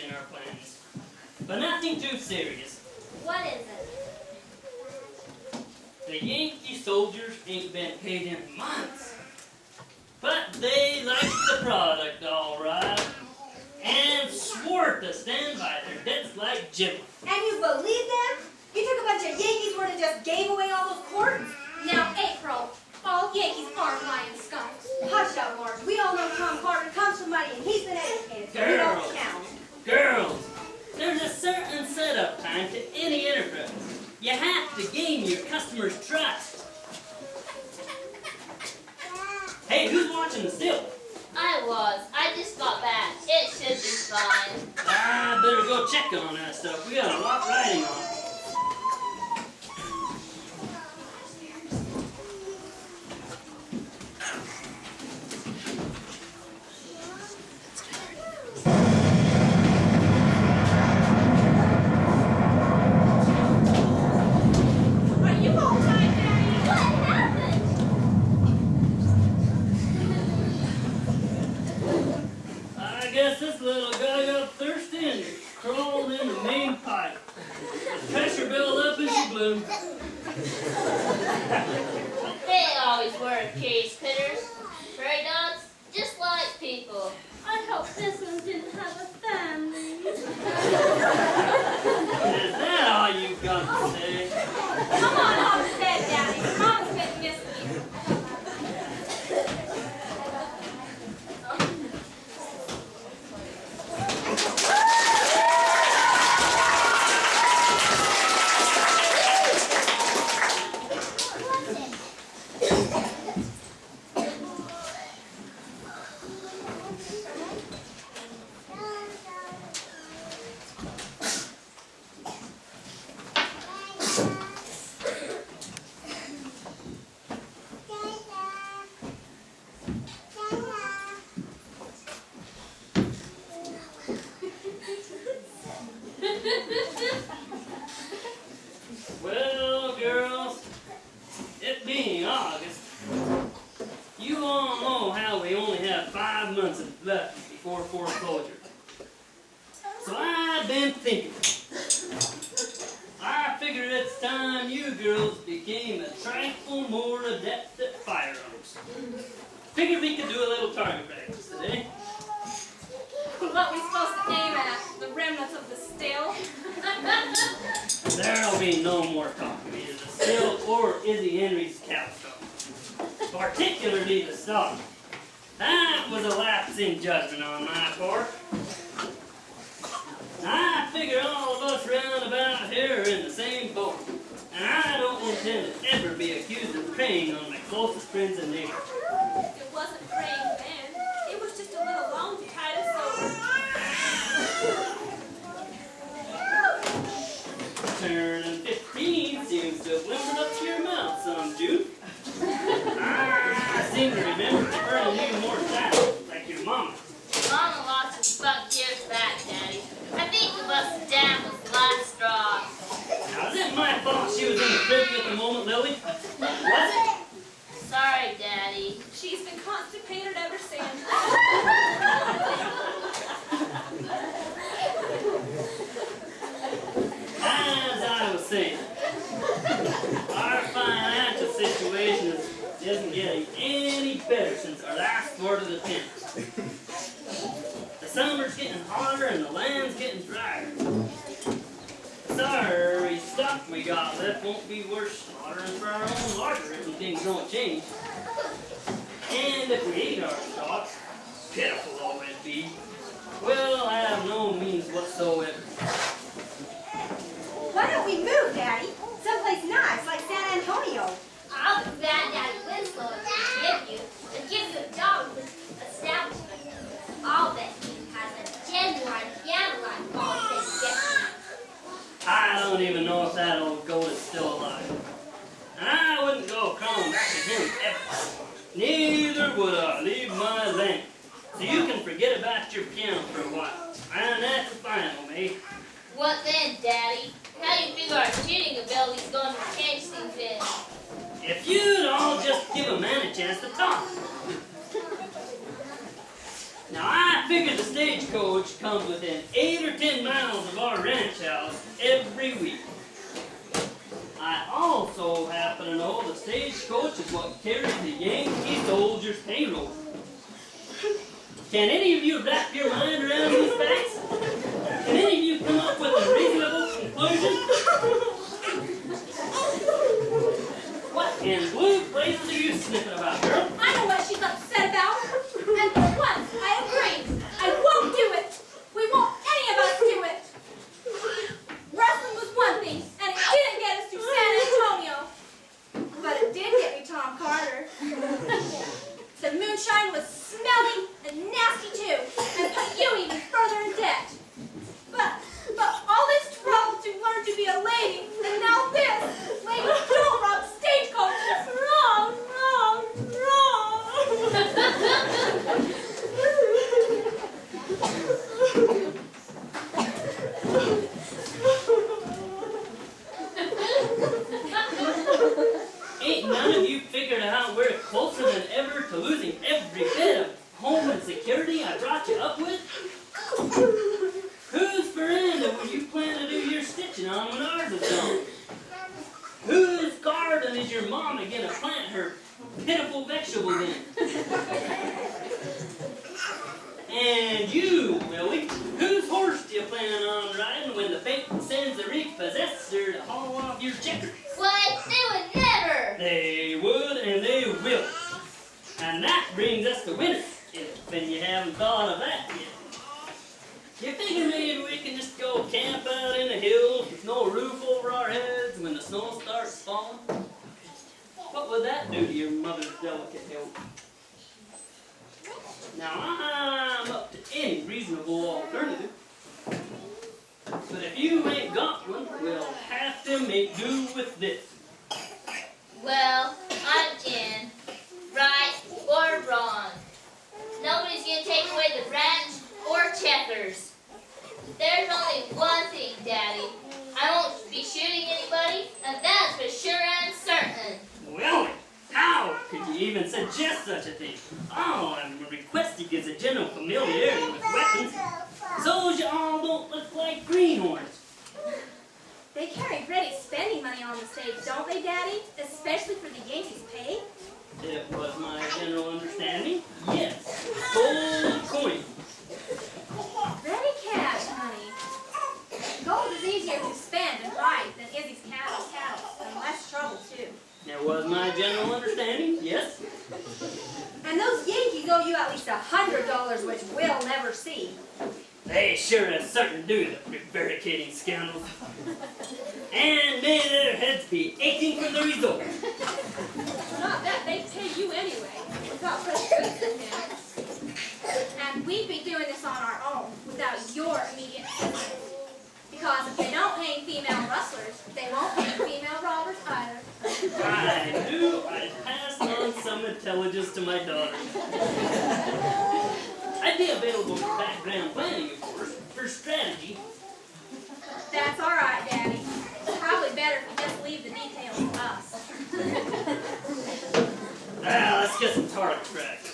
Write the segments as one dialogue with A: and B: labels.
A: in our plans. But nothing too serious.
B: What is it?
A: The Yankee soldiers ain't been paid in months. But they liked the product all right. And swore to stand by their debts like Jim.
C: And you believe them? You took a bunch of Yankees word and just gave away all those quarters?
B: Now, April, all Yankees aren't lying skunks.
C: Hush up, Marge. We all know Tom Carter comes from money and he's been educated, so we don't count.
A: Girls, there's a certain setup time to any enterprise. You have to gain your customers' trust. Hey, who's watching the still?
B: I was. I just got back. It should be fine.
A: I better go check on that stuff. We got a lot riding on it. I guess this little guy got thirsty and crawled in the main pipe. The pressure built up and she blew.
B: They always were case pitters. Prairie dogs, just like people. I hope this one didn't have a family.
A: Is that all you've got to say?
B: Come on home to bed, Daddy. Mama's been missing you.
A: Well, girls, it being August, you all know how we only have 5 months left before foreclosure. So I've been thinking. I figured it's time you girls became a trifle more adept at firearms. Figured we could do a little target practice today.
C: What we supposed to aim at? The remnants of the still?
A: There'll be no more talking, either the still or Izzy Henry's cow stock. Particularly the stock. That was a lapse in judgment on my part. I figure all of us round about here are in the same boat. And I don't intend to ever be accused of preying on my closest friends and neighbors.
C: It wasn't praying then. It was just a little loan to tide us over.
A: Turning 15 seems to have limbered up to your mouth some, Jude. I seem to remember earning you more style, like your mama.
B: Mama lost her buck years back, Daddy. I think the busted dam was the last straw.
A: Now, is it my fault she was in the privy at the moment, Lily? Was it?
B: Sorry, Daddy.
C: She's been constipated ever since.
A: As I was saying, our financial situation isn't getting any better since our last Florida of the 10th. The summer's getting hotter and the land's getting drier. Sorry, stuff we got left won't be worth slaughtering for our own larder if things don't change. And if we ate our stock, pitiful though it be, we'll have no means whatsoever.
C: Why don't we move, Daddy? Someplace nice, like San Antonio.
B: I'll be glad Daddy Winslow to give you a job with establishment. I'll bet he has a genuine piano line all said yes.
A: I don't even know if that old goat is still alive. And I wouldn't go crawling back to him ever. Neither would I leave my land. So you can forget about your piano for a while. And that's the final, mate.
B: What then, Daddy? How do you figure our shooting ability's going to change things in?
A: If you'd all just give a man a chance to talk. Now I figure the stagecoach comes within 8 or 10 miles of our ranch house every week. I also happen to know the stagecoach is what carries the Yankee soldiers' payroll. Can any of you wrap your mind around these facts? Can any of you come up with a reasonable conclusion? What in blue blazes are you sniffing about, girl?
C: I know what she's upset about. And for once, I agree. I won't do it. We won't any of us do it. Wrestling was one thing, and it didn't get us to San Antonio. But it did get me Tom Carter. The moonshine was smelly and nasty too, and put you even further in debt. But all this trouble to learn to be a lady, and now this. Ladies don't rob stagecoaches. Wrong, wrong,
A: Ain't none of you figured out we're closer than ever to losing every bit of home and security I brought you up with? Whose veranda would you plan to do your stitching on when ours is gone? Whose garden is your mama gonna plant her pitiful vegetables in? And you, Willie, whose horse do you plan on riding when the fate sends the repossessor to haul off your checkers?
B: What? They would never!
A: They would and they will. And that brings us to winter, if you haven't thought of that yet. You figure maybe we can just go camp out in the hills with no roof over our heads when the snow starts falling? What would that do to your mother's delicate health? Now I'm up to any reasonable alternative. But if you ain't got one, we'll have to make do with this.
B: Well, I'm in. Right or wrong. Nobody's gonna take away the ranch or checkers. There's only one thing, Daddy. I won't be shooting anybody, and that's for sure and certain.
A: Well, how could you even suggest such a thing? All I'm requesting is a general familiarity with weapons, so you all don't look like greenhorns.
C: They carry ready spending money on the stage, don't they, Daddy? Especially for the Yankees' pay?
A: It was my general understanding, yes. Gold coin.
C: Ready cash, honey. Gold is easier to spend and ride than Izzy's cattle, and less trouble, too.
A: It was my general understanding, yes.
C: And those Yankees owe you at least $100, which we'll never see.
A: They sure as certain do, the prevaricating scoundrels. And may their heads be aching from the result.
C: Not that they'd pay you anyway. We've got such goods in him. And we'd be doing this on our own, without your immediate assistance. Because if they don't hang female rustlers, they won't hang female robbers either.
A: I knew I'd pass on some intelligence to my daughter. I'd be available for background planning, of course, for strategy.
C: That's all right, Daddy. It's probably better if you just leave the details to us.
A: Let's get some target practice.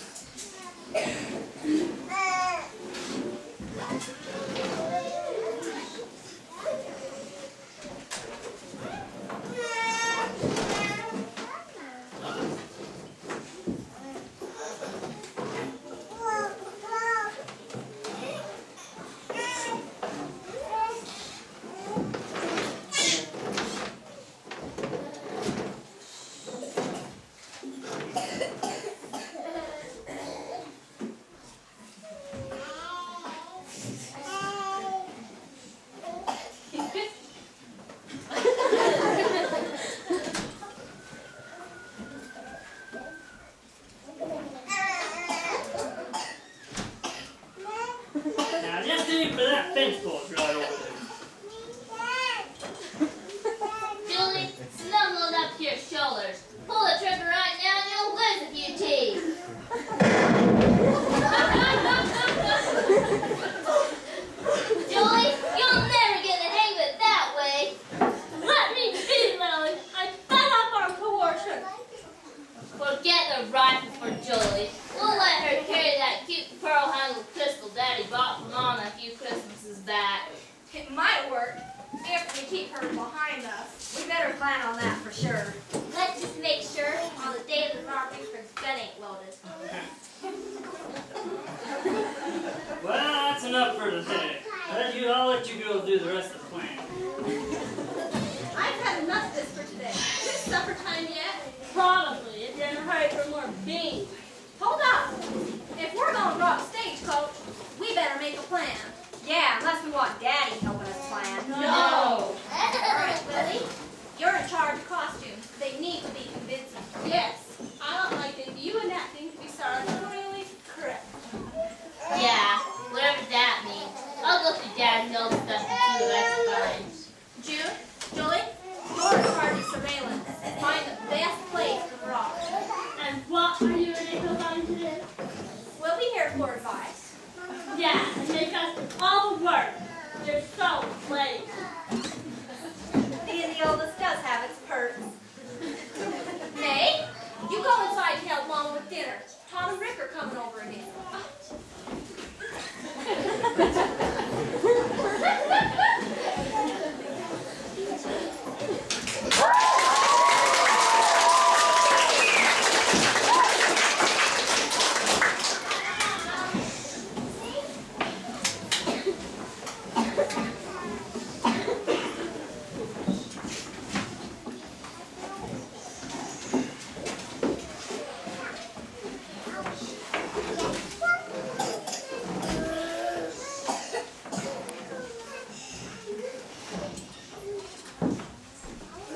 A: Now just aim for that fence post right over there.
B: Julie, snuggle it up to your shoulders. Pull the trigger right now and you'll lose a few teeth. Julie, you'll never get the hang of it that way.
C: Let me be, Lily. I fed up our coercion.
B: Forget the rifle for Julie. We'll let her carry that cute pearl-handled pistol Daddy
C: plan on that for sure.
B: Let's just make sure on the day of the robbery her gun ain't loaded.
A: Well, that's enough for today. I'll let you girls do the rest of the plan.
C: I've had enough of this for today. Is it supper time yet?
D: Probably, if you're in a hurry for more beans.
C: Hold up! If we're going to rob Stagecoach, we better make a plan. Yeah, unless we want Daddy helping us plan.
D: No.
C: Alright, Willie. You're in charge of costumes. They need to be convincing.
D: Yes, I don't like it. You and that thing to be sartorially correct.
B: Yeah, whatever that means. I'll go through Dad's old stuff and see what I can find.
C: June, Julie, you're in charge of surveillance. Find the best place for the robbery.
D: And what are you and April going to do?
C: We'll be here for advice.
D: Yeah, and make us all the work. You're so lazy.
C: Being the oldest does have its perks. May, you go inside to help Mama with dinner. Tom and Rick are coming over again.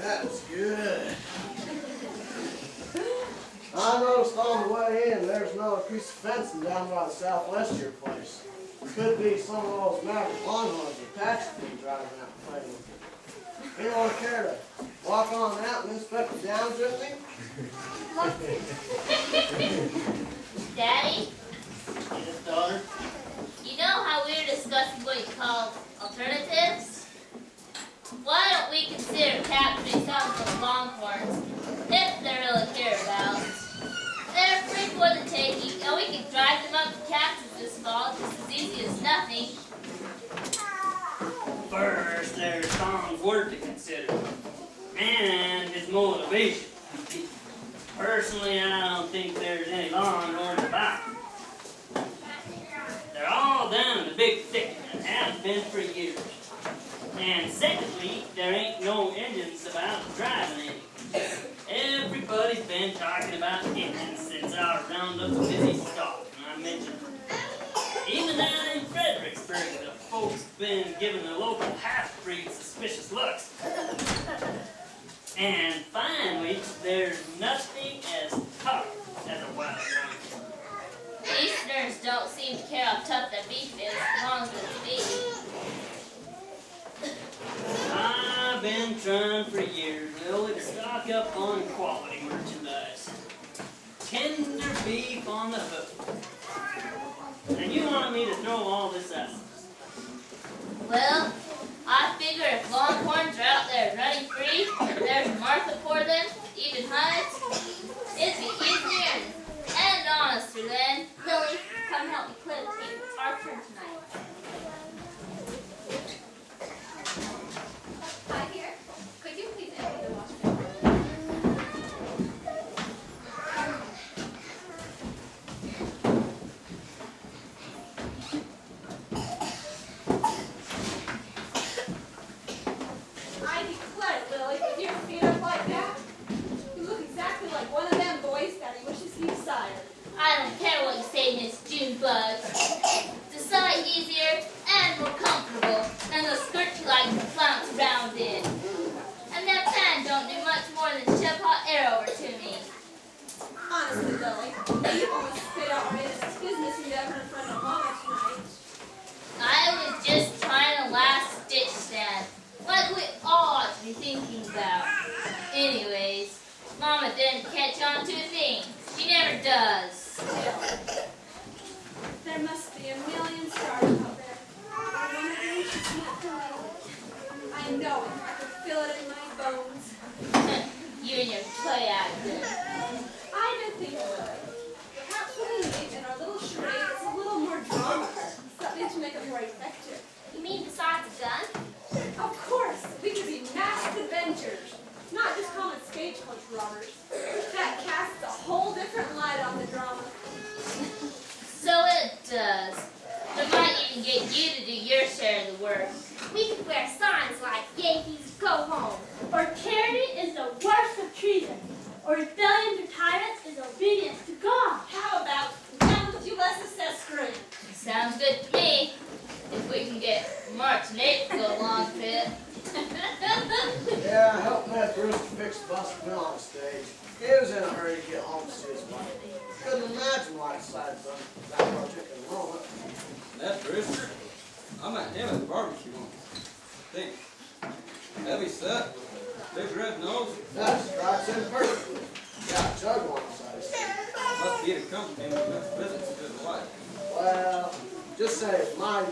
E: That's good. I noticed on the way in there's another piece of fencing down by the southwest of your place. Could be some of those maverick lawnmowers that Patrick be driving out and playing with. Anyone care to walk on out and inspect the downs with me?
B: Daddy,
A: Yes, daughter?
B: you know how we were discussing what you call alternatives? Why don't we consider capturing some of those longhorns, if they're really hereabouts? They're free for the taking, and we can drive them up to capture this fall just as easy as nothing.
A: First, there's Tom's word to consider, and his motivation. Personally, I don't think there's any longhorns about. They're all down in the big thicket and have been for years. And secondly, there ain't no engines about driving any. Everybody's been talking about engines since our roundup the busy stock, and I mentioned even down in Fredericksburg, the folks been giving the local half-breed suspicious looks. And finally, there's nothing as tough as a wild one.
B: Easterners don't seem to care how tough that beef is as long as it's beef.
A: I've been trying for years, really, to stock up on quality merchandise. Tender beef on the hook. And you wanted me to throw all this out.
B: Well, I figure if longhorns are out there running free, there's a market for them, even hunts, it'd be easier and honester then.
C: Lily, come help me clear the table. It's our turn tonight. Hi here. Could you please empty the washroom? I declare, Lily, with your feet up like that, you look exactly like one of them boys Daddy wishes he sired.
B: I don't care what you say, Miss Junebug. It's a sight easier and more comfortable than those skirts you like to flounce around in. And that fan don't do much more than shove hot air over to me.
C: Honestly, Lily, you always spit out our innocent business endeavor in front of Mama tonight.
B: I was just trying a last ditch stand, like we all ought to be thinking about. Anyways, Mama didn't catch on to a thing. She never does.
C: There must be a million stars out there. One of them is not for me. I know it. I can feel it in my bones.
B: You and your play acting.
C: I've been thinking, Lily. Perhaps we need in our little charade it's a little more drama. Something to make it more effective.
B: You mean besides a gun?
C: Of course, we could be masked adventures. Not
B: can get you to do your share of the work.
C: We could wear signs like Yankees go home.
D: Or tyranny is the worst of treason. Or rebellion to tyrants is obedience to God.
C: How about now would you let us screen?
B: Sounds good to me. If we can get March and Nate to go along with it.
E: Yeah, I helped Ned Brewster fix the bus mill on stage. He was in a hurry to get home to see his wife. Couldn't imagine why he decided to that project at the moment.
F: That Brewster, I met him at the barbecue once. Think, heavy set, big red nose.
E: That describes him perfectly. Got a jug on his side of his teeth.
F: Must be to accompany him with visits to his wife.
E: Well, just say it's my